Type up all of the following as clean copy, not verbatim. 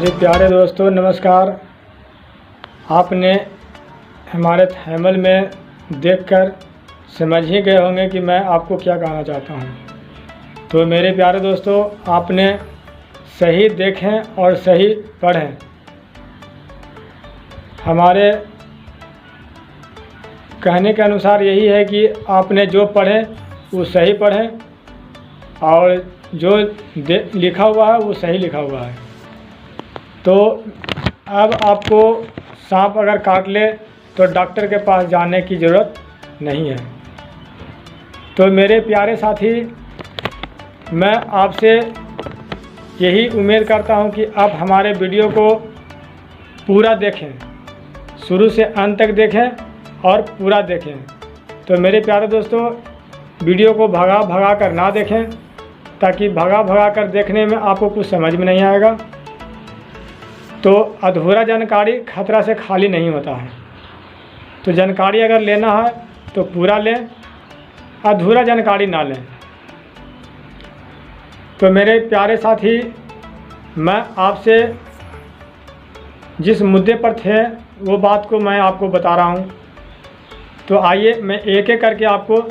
मेरे प्यारे दोस्तों नमस्कार। आपने हमारे थैमल में देखकर समझ ही गए होंगे कि मैं आपको क्या कहना चाहता हूँ। तो मेरे प्यारे दोस्तों, आपने सही देखें और सही पढ़ें। हमारे कहने के अनुसार यही है कि आपने जो पढ़ें वो सही पढ़ें और जो लिखा हुआ है वो सही लिखा हुआ है। तो अब आपको सांप अगर काट ले तो डॉक्टर के पास जाने की ज़रूरत नहीं है। तो मेरे प्यारे साथी, मैं आपसे यही उम्मीद करता हूं कि आप हमारे वीडियो को पूरा देखें, शुरू से अंत तक देखें और पूरा देखें। तो मेरे प्यारे दोस्तों, वीडियो को भगा कर ना देखें, ताकि भगा कर देखने में आपको कुछ समझ में नहीं आएगा। तो अधूरा जानकारी खतरा से खाली नहीं होता है। तो जानकारी अगर लेना है तो पूरा लें, अधूरा जानकारी ना लें। तो मेरे प्यारे साथी, मैं आपसे जिस मुद्दे पर थे वो बात को मैं आपको बता रहा हूँ। तो आइए मैं एक एक करके आपको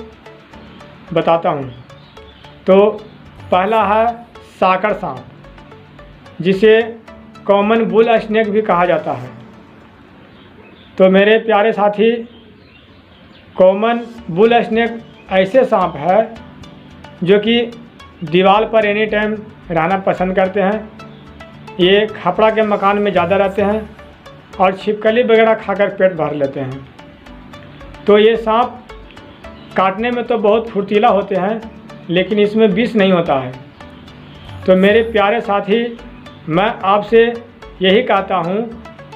बताता हूँ। तो पहला है साकर सांप, जिसे कॉमन बुल स्नेक भी कहा जाता है। तो मेरे प्यारे साथी, कॉमन बुल स्नेक ऐसे सांप है जो कि दीवार पर एनी टाइम रहना पसंद करते हैं। ये खपड़ा के मकान में ज़्यादा रहते हैं और छिपकली वगैरह खाकर पेट भर लेते हैं। तो ये सांप काटने में तो बहुत फुर्तीला होते हैं, लेकिन इसमें विष नहीं होता है। तो मेरे प्यारे साथी, मैं आपसे यही कहता हूँ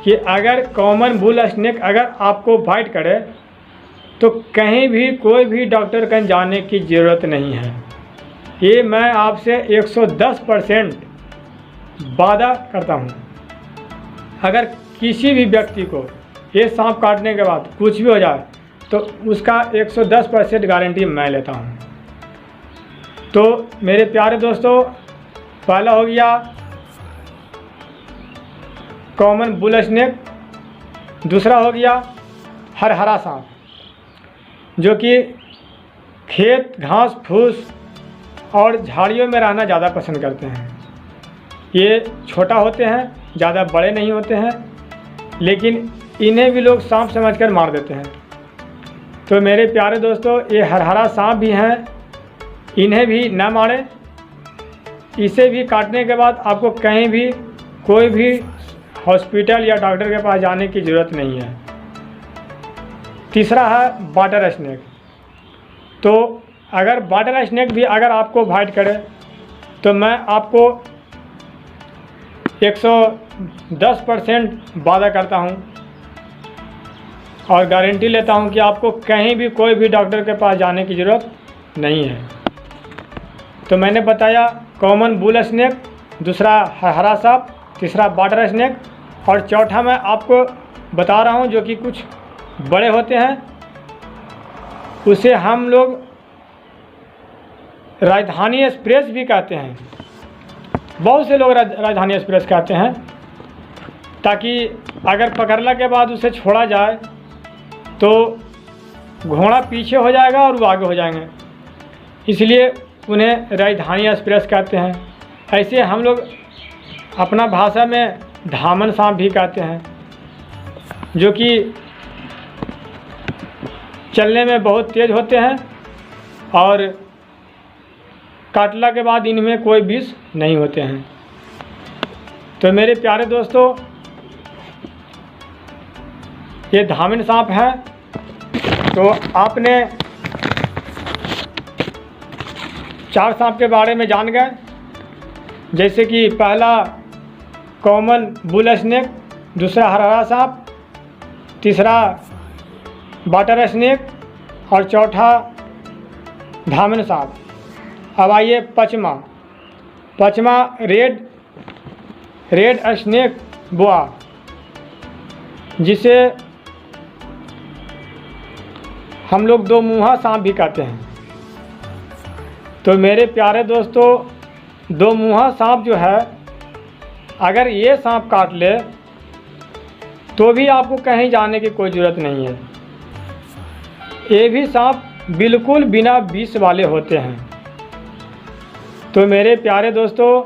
कि अगर कॉमन बुल स्नेक अगर आपको बाइट करे तो कहीं भी कोई भी डॉक्टर के जाने की ज़रूरत नहीं है। ये मैं आपसे 110% वादा करता हूँ। अगर किसी भी व्यक्ति को ये सांप काटने के बाद कुछ भी हो जाए तो उसका 110% गारंटी मैं लेता हूँ। तो मेरे प्यारे दोस्तों, पहला हो गया कॉमन बुल स्नेक, दूसरा हो गया हरहरा सांप, जो कि खेत, घास फूस और झाड़ियों में रहना ज़्यादा पसंद करते हैं। ये छोटा होते हैं, ज़्यादा बड़े नहीं होते हैं, लेकिन इन्हें भी लोग सांप समझकर मार देते हैं। तो मेरे प्यारे दोस्तों, ये हरहरा सांप भी हैं, इन्हें भी न मारें। इसे भी काटने के बाद आपको कहीं भी कोई भी हॉस्पिटल या डॉक्टर के पास जाने की ज़रूरत नहीं है। तीसरा है वाटर स्नेक। तो अगर वाटर स्नेक भी अगर आपको बाइट करे तो मैं आपको 110% वादा करता हूं और गारंटी लेता हूं कि आपको कहीं भी कोई भी डॉक्टर के पास जाने की ज़रूरत नहीं है। तो मैंने बताया कॉमन बुल स्नेक, दूसरा हरा सांप, तीसरा वाटर स्नेक और चौथा मैं आपको बता रहा हूं जो कि कुछ बड़े होते हैं। उसे हम लोग राजधानी एक्सप्रेस भी कहते हैं। बहुत से लोग राजधानी एक्सप्रेस कहते हैं, ताकि अगर पकड़ने के बाद उसे छोड़ा जाए तो घोड़ा पीछे हो जाएगा और वो आगे हो जाएंगे, इसलिए उन्हें राजधानी एक्सप्रेस कहते हैं। ऐसे हम लोग अपना भाषा में धामन सांप भी कहते हैं, जो कि चलने में बहुत तेज़ होते हैं और काटने के बाद इनमें कोई विष नहीं होते हैं। तो मेरे प्यारे दोस्तों, ये धामन सांप है। तो आपने 4 सांप के बारे में जान गए, जैसे कि पहला कॉमन बुल स्नेक, दूसरा हरहरा सांप, तीसरा वाटर स्नेक और चौथा धामन सांप। अब आइए पचमा रेड स्नेक बोआ, जिसे हम लोग 2 मुँहा सांप भी कहते हैं। तो मेरे प्यारे दोस्तों, 2 मुँहा सांप जो है अगर ये सांप काट ले तो भी आपको कहीं जाने की कोई ज़रूरत नहीं है। ये भी सांप बिल्कुल बिना विष वाले होते हैं। तो मेरे प्यारे दोस्तों,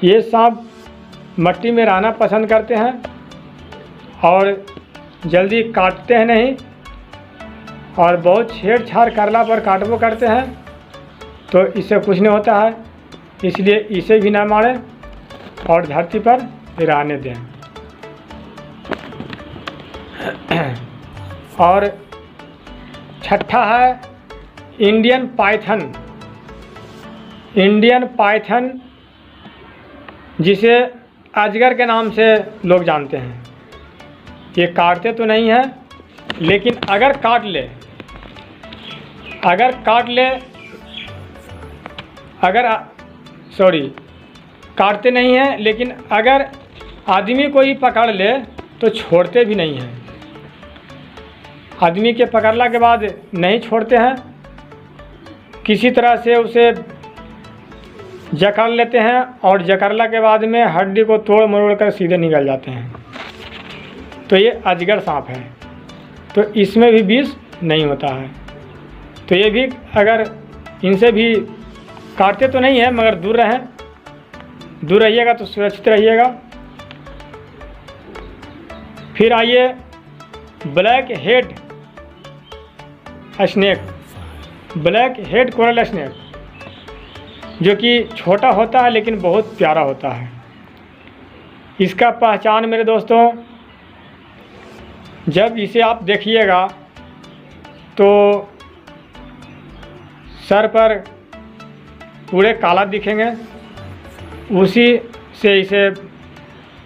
ये सांप मिट्टी में रहना पसंद करते हैं और जल्दी काटते हैं नहीं, और बहुत छेड़छाड़ करला पर काटवो करते हैं। तो इससे कुछ नहीं होता है, इसलिए इसे भी ना मारें और धरती पर रहने दें। और छठा है इंडियन पाइथन। इंडियन पाइथन जिसे अजगर के नाम से लोग जानते हैं। ये काटते तो नहीं हैं, लेकिन अगर काट ले काटते नहीं हैं, लेकिन अगर आदमी को ही पकड़ ले तो छोड़ते भी नहीं हैं। आदमी के पकड़ला के बाद नहीं छोड़ते हैं, किसी तरह से उसे जकड़ लेते हैं और जकड़ला के बाद में हड्डी को तोड़ मरोड़ कर सीधे निकल जाते हैं। तो ये अजगर सांप है, तो इसमें भी विष नहीं होता है। तो ये भी अगर इनसे भी काटते तो नहीं है, मगर दूर रहिएगा तो सुरक्षित रहिएगा। फिर आइए black head snake, black head coral snake, जो कि छोटा होता है लेकिन बहुत प्यारा होता है। इसका पहचान मेरे दोस्तों, जब इसे आप देखिएगा तो सर पर पूरे काला दिखेंगे, उसी से इसे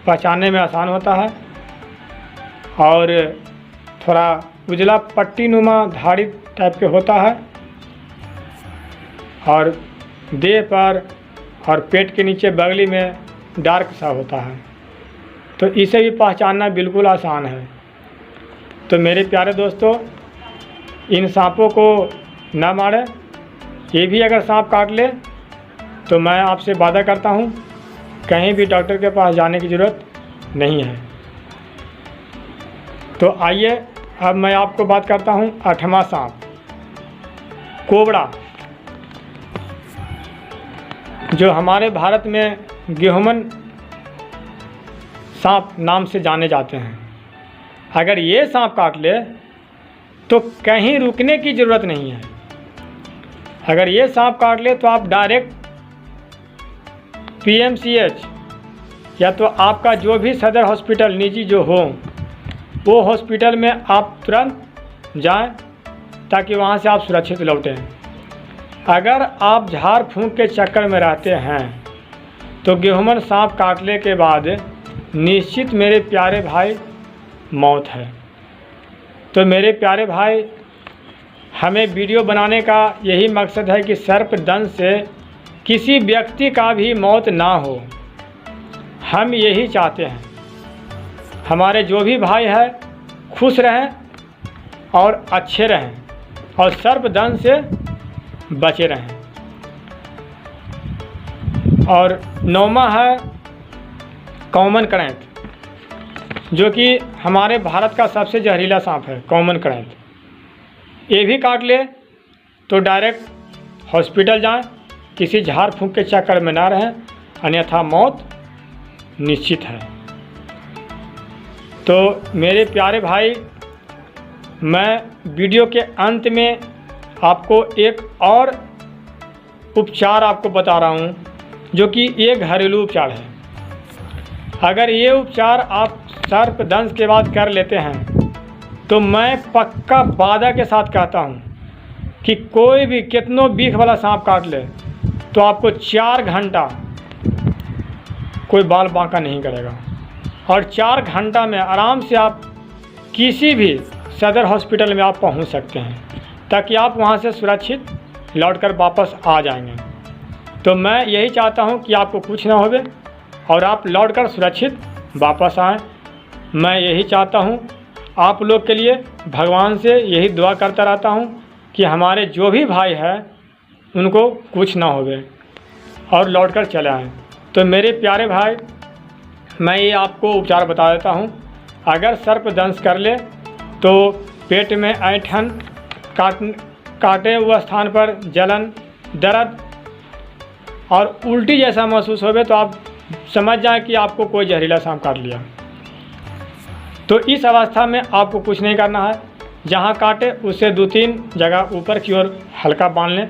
पहचानने में आसान होता है। और थोड़ा उजला पट्टी नुमा धारी टाइप के होता है, और देह पर और पेट के नीचे बगली में डार्क सा होता है। तो इसे भी पहचानना बिल्कुल आसान है। तो मेरे प्यारे दोस्तों, इन सांपों को न मारें। ये भी अगर सांप काट ले तो मैं आपसे वादा करता हूँ कहीं भी डॉक्टर के पास जाने की ज़रूरत नहीं है। तो आइए अब मैं आपको बात करता हूँ 8वां सांप, कोबरा, जो हमारे भारत में गेहूमन सांप नाम से जाने जाते हैं। अगर ये सांप काट ले तो कहीं रुकने की ज़रूरत नहीं है। अगर ये सांप काट ले तो आप डायरेक्ट PMCH या तो आपका जो भी सदर हॉस्पिटल निजी जो हो, वो हॉस्पिटल में आप तुरंत जाएं, ताकि वहाँ से आप सुरक्षित लौटें। अगर आप झाड़ फूंक के चक्कर में रहते हैं तो गेहूमन सांप काटने के बाद निश्चित मेरे प्यारे भाई मौत है। तो मेरे प्यारे भाई, हमें वीडियो बनाने का यही मकसद है कि सर्पदंश से किसी व्यक्ति का भी मौत ना हो। हम यही चाहते हैं, हमारे जो भी भाई हैं खुश रहें और अच्छे रहें और सर्पदंश से बचे रहें। और 9वां है कॉमन करैंत, जो कि हमारे भारत का सबसे जहरीला सांप है। कॉमन करैंत ये भी काट ले तो डायरेक्ट हॉस्पिटल जाएं, किसी झाड़ फूंक के चक्कर में ना रहें, अन्यथा मौत निश्चित है। तो मेरे प्यारे भाई, मैं वीडियो के अंत में आपको एक और उपचार आपको बता रहा हूँ, जो कि ये घरेलू उपचार है। अगर ये उपचार आप सर्पदंश के बाद कर लेते हैं तो मैं पक्का वादा के साथ कहता हूँ कि कोई भी कितनों बीख वाला सांप काट ले तो आपको 4 घंटा कोई बाल बांका नहीं करेगा, और 4 घंटा में आराम से आप किसी भी सदर हॉस्पिटल में आप पहुंच सकते हैं, ताकि आप वहां से सुरक्षित लौटकर वापस आ जाएंगे। तो मैं यही चाहता हूं कि आपको कुछ ना होवे और आप लौटकर सुरक्षित वापस आएँ। मैं यही चाहता हूं, आप लोग के लिए भगवान से यही दुआ करता रहता हूं कि हमारे जो भी भाई हैं उनको कुछ ना होवे। और लौटकर चले आएँ। तो मेरे प्यारे भाई, मैं ये आपको उपचार बता देता हूँ। अगर सर्पदंश कर ले तो पेट में ऐंठन, काटे हुए स्थान पर जलन, दर्द और उल्टी जैसा महसूस होवे तो आप समझ जाए कि आपको कोई जहरीला सांप काट लिया। तो इस अवस्था में आपको कुछ नहीं करना है। जहाँ काटे उससे 2-3 जगह ऊपर की ओर हल्का बांध लें,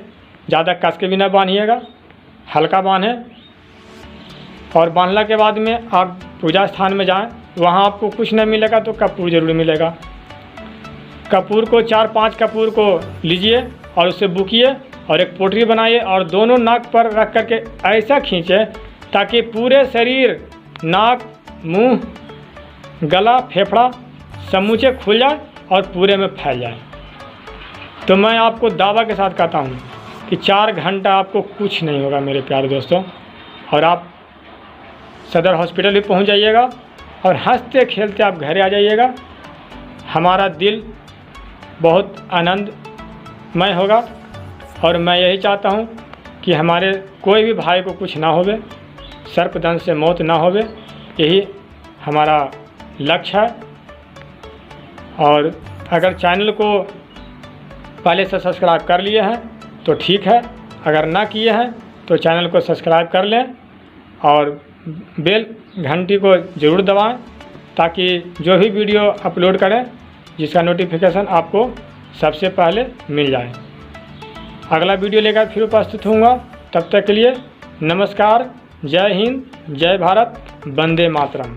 ज़्यादा कस के भी ना बांधिएगा, हल्का बांधें। और बांधने के बाद में आप पूजा स्थान में जाएं, वहाँ आपको कुछ नहीं मिलेगा तो कपूर ज़रूर मिलेगा। कपूर को 4-5 कपूर को लीजिए और उससे बुकिए और एक पोटली बनाइए और दोनों नाक पर रख करके ऐसा खींचे ताकि पूरे शरीर, नाक, मुंह, गला, फेफड़ा समूचे खुल जाए और पूरे में फैल जाए। तो मैं आपको दावा के साथ कहता हूँ कि 4 घंटा आपको कुछ नहीं होगा मेरे प्यारे दोस्तों, और आप सदर हॉस्पिटल भी पहुँच जाइएगा और हंसते खेलते आप घर आ जाइएगा। हमारा दिल बहुत आनंदमय होगा और मैं यही चाहता हूँ कि हमारे कोई भी भाई को कुछ ना होवे, सर्पदंश से मौत ना होवे, यही हमारा लक्ष्य है। और अगर चैनल को पहले से सब्सक्राइब कर लिए हैं तो ठीक है, अगर ना किए हैं तो चैनल को सब्सक्राइब कर लें और बेल घंटी को ज़रूर दबाएं ताकि जो भी वीडियो अपलोड करें जिसका नोटिफिकेशन आपको सबसे पहले मिल जाए। अगला वीडियो लेकर फिर उपस्थित होऊंगा। तब तक के लिए नमस्कार, जय हिंद, जय भारत, वंदे मातरम।